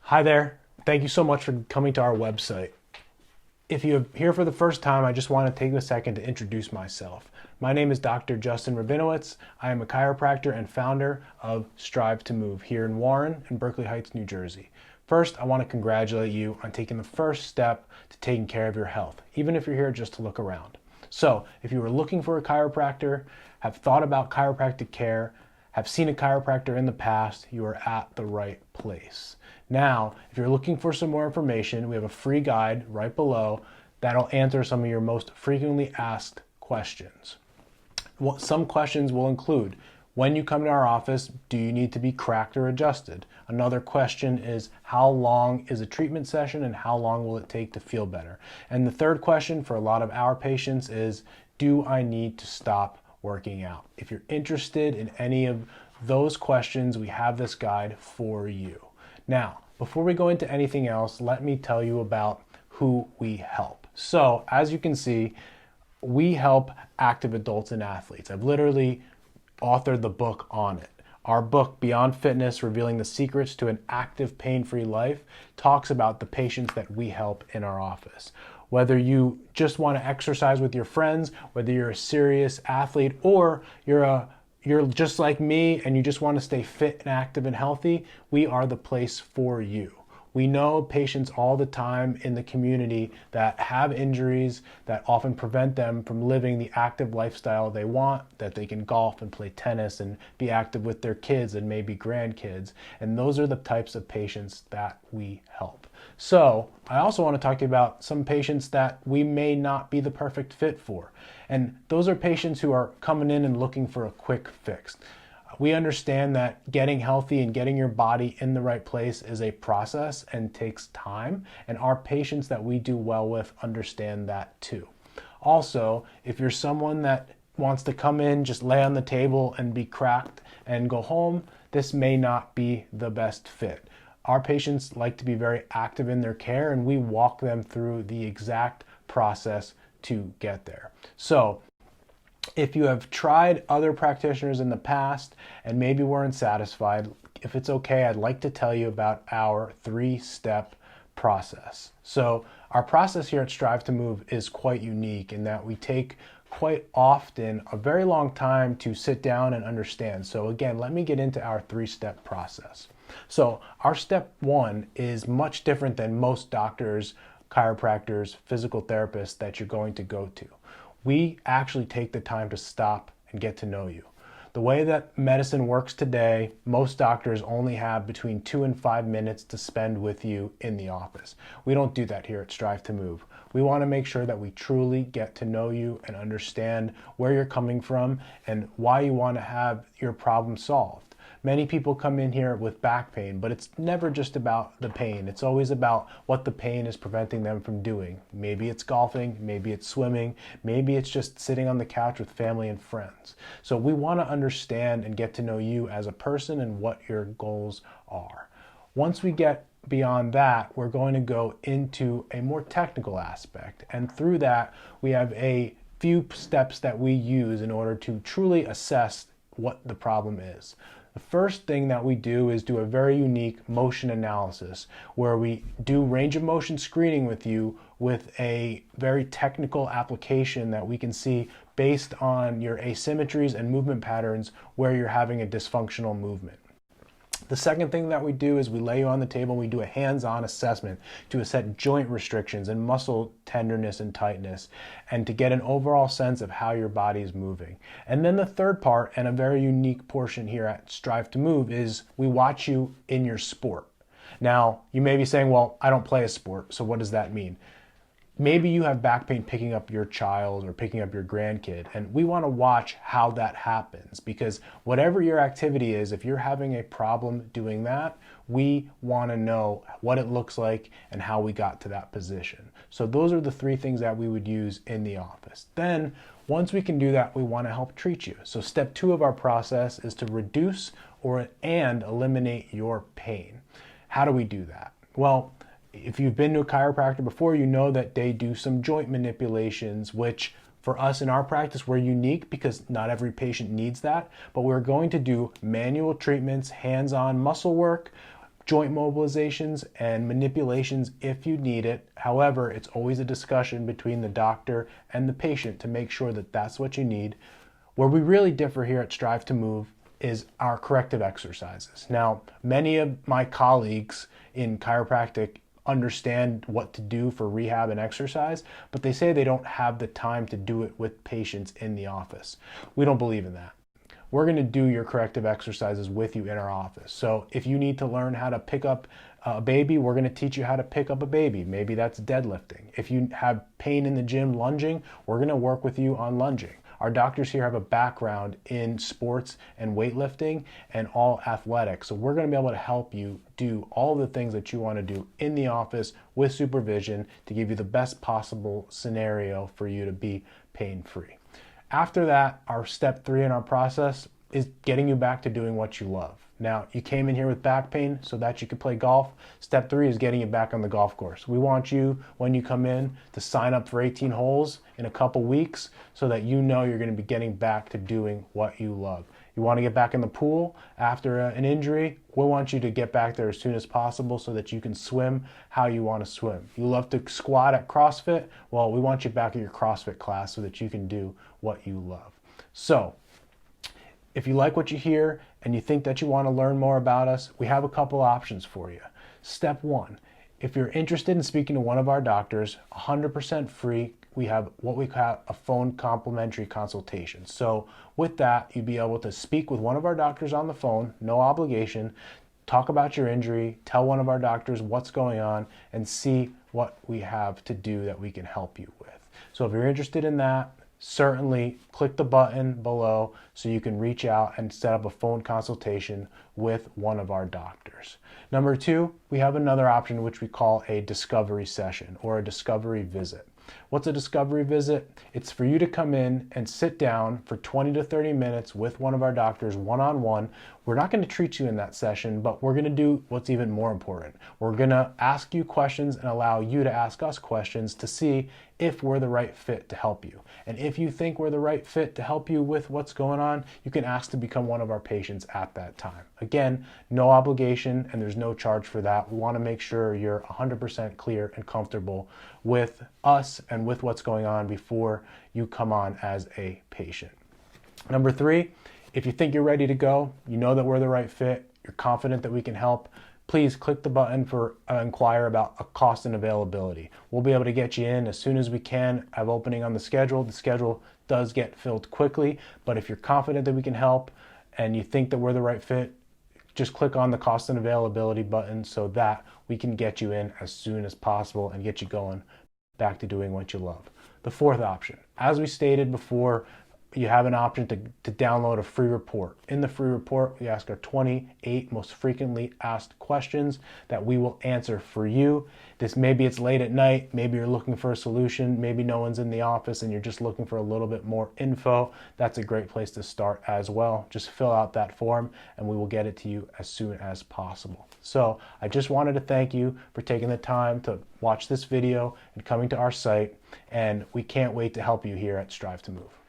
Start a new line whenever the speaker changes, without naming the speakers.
Hi there. Thank you so much for coming to our website. If you're here for the first time, I just want to take a second to introduce myself. My name is Dr. Justin Rabinowitz. I am a chiropractor and founder of Strive to Move here in Warren and Berkeley Heights, New Jersey. First, I want to congratulate you on taking the first step to taking care of your health, even if you're here just to look around. So, if you were looking for a chiropractor, have thought about chiropractic care, have seen a chiropractor in the past, you are at the right place. Now, if you're looking for some more information, we have a free guide right below that'll answer some of your most frequently asked questions. Some questions will include, when you come to our office, do you need to be cracked or adjusted? Another question is, how long is a treatment session and how long will it take to feel better? And the third question for a lot of our patients is, do I need to stop working out? If you're interested in any of those questions, we have this guide for you. Now, before we go into anything else, let me tell you about who we help. So, as you can see, we help active adults and athletes. I've literally authored the book on it. Our book, Beyond Fitness, Revealing the Secrets to an Active, Pain-Free Life, talks about the patients that we help in our office. Whether you just want to exercise with your friends, whether you're a serious athlete, or you're just like me and you just want to stay fit and active and healthy, we are the place for you. We know patients all the time in the community that have injuries that often prevent them from living the active lifestyle they want, that they can golf and play tennis and be active with their kids and maybe grandkids. And those are the types of patients that we help. So I also want to talk to you about some patients that we may not be the perfect fit for. And those are patients who are coming in and looking for a quick fix. We understand that getting healthy and getting your body in the right place is a process and takes time, and our patients that we do well with understand that too. Also, if you're someone that wants to come in, just lay on the table and be cracked and go home, this may not be the best fit. Our patients like to be very active in their care, and we walk them through the exact process to get there. So, if you have tried other practitioners in the past and maybe weren't satisfied, if it's okay, I'd like to tell you about our 3-step process. So our process here at Strive to Move is quite unique in that we take quite often a very long time to sit down and understand. So again, let me get into our 3-step process. So our step 1 is much different than most doctors, chiropractors, physical therapists that you're going to go to. We actually take the time to stop and get to know you. The way that medicine works today, most doctors only have between 2 and 5 minutes to spend with you in the office. We don't do that here at Strive to Move. We want to make sure that we truly get to know you and understand where you're coming from and why you want to have your problem solved. Many people come in here with back pain, but it's never just about the pain. It's always about what the pain is preventing them from doing. Maybe it's golfing, maybe it's swimming, maybe it's just sitting on the couch with family and friends. So we want to understand and get to know you as a person and what your goals are. Once we get beyond that, we're going to go into a more technical aspect. And through that, we have a few steps that we use in order to truly assess what the problem is. The first thing that we do is do a very unique motion analysis where we do range of motion screening with you with a very technical application that we can see based on your asymmetries and movement patterns where you're having a dysfunctional movement. The second thing that we do is we lay you on the table and we do a hands-on assessment to assess joint restrictions and muscle tenderness and tightness and to get an overall sense of how your body is moving. And then the third part, and a very unique portion here at Strive to Move, is we watch you in your sport. Now, you may be saying, well, I don't play a sport, so what does that mean? Maybe you have back pain picking up your child or picking up your grandkid, and we want to watch how that happens because whatever your activity is, if you're having a problem doing that, we want to know what it looks like and how we got to that position. So those are the 3 things that we would use in the office. Then, once we can do that, we want to help treat you. So step 2 of our process is to reduce and eliminate your pain. How do we do that? Well, if you've been to a chiropractor before, you know that they do some joint manipulations, which for us in our practice, we're unique because not every patient needs that, but we're going to do manual treatments, hands-on muscle work, joint mobilizations and manipulations if you need it. However, it's always a discussion between the doctor and the patient to make sure that that's what you need. Where we really differ here at Strive to Move is our corrective exercises. Now, many of my colleagues in chiropractic understand what to do for rehab and exercise, but they say they don't have the time to do it with patients in the office. We don't believe in that. We're going to do your corrective exercises with you in our office. So if you need to learn how to pick up a baby, we're going to teach you how to pick up a baby. Maybe that's deadlifting. If you have pain in the gym lunging, we're going to work with you on lunging. Our doctors here have a background in sports and weightlifting and all athletics. So we're going to be able to help you do all the things that you want to do in the office with supervision to give you the best possible scenario for you to be pain-free. After that, our step 3 in our process is getting you back to doing what you love. Now, you came in here with back pain so that you could play golf. Step 3 is getting you back on the golf course. We want you, when you come in, to sign up for 18 holes in a couple weeks so that you know you're going to be getting back to doing what you love. You want to get back in the pool after an injury, we want you to get back there as soon as possible so that you can swim how you want to swim. You love to squat at CrossFit? Well, we want you back at your CrossFit class so that you can do what you love. So, if you like what you hear and you think that you want to learn more about us, we have a couple options for you. Step 1, if you're interested in speaking to one of our doctors, 100% free, we have what we call a phone complimentary consultation. So with that, you'd be able to speak with one of our doctors on the phone, no obligation, talk about your injury, tell one of our doctors what's going on, and see what we have to do that we can help you with. So if you're interested in that, certainly click the button below so you can reach out and set up a phone consultation with one of our doctors. Number 2, we have another option which we call a discovery session or a discovery visit. What's a discovery visit? It's for you to come in and sit down for 20 to 30 minutes with one of our doctors one-on-one. We're not going to treat you in that session, but we're going to do what's even more important. We're going to ask you questions and allow you to ask us questions to see if we're the right fit to help you. And if you think we're the right fit to help you with what's going on, you can ask to become one of our patients at that time. Again, no obligation and there's no charge for that. We want to make sure you're 100% clear and comfortable with us and with what's going on before you come on as a patient. Number 3, if you think you're ready to go, you know that we're the right fit, you're confident that we can help, please click the button for inquire about a cost and availability. We'll be able to get you in as soon as we can. I have opening on the schedule. The schedule does get filled quickly, but if you're confident that we can help and you think that we're the right fit, just click on the cost and availability button so that we can get you in as soon as possible and get you going back to doing what you love. The 4th option, as we stated before, you have an option to download a free report. In the free report, we ask our 28 most frequently asked questions that we will answer for you. Maybe it's late at night, maybe you're looking for a solution, maybe no one's in the office and you're just looking for a little bit more info. That's a great place to start as well. Just fill out that form and we will get it to you as soon as possible. So I just wanted to thank you for taking the time to watch this video and coming to our site, and we can't wait to help you here at Strive to Move.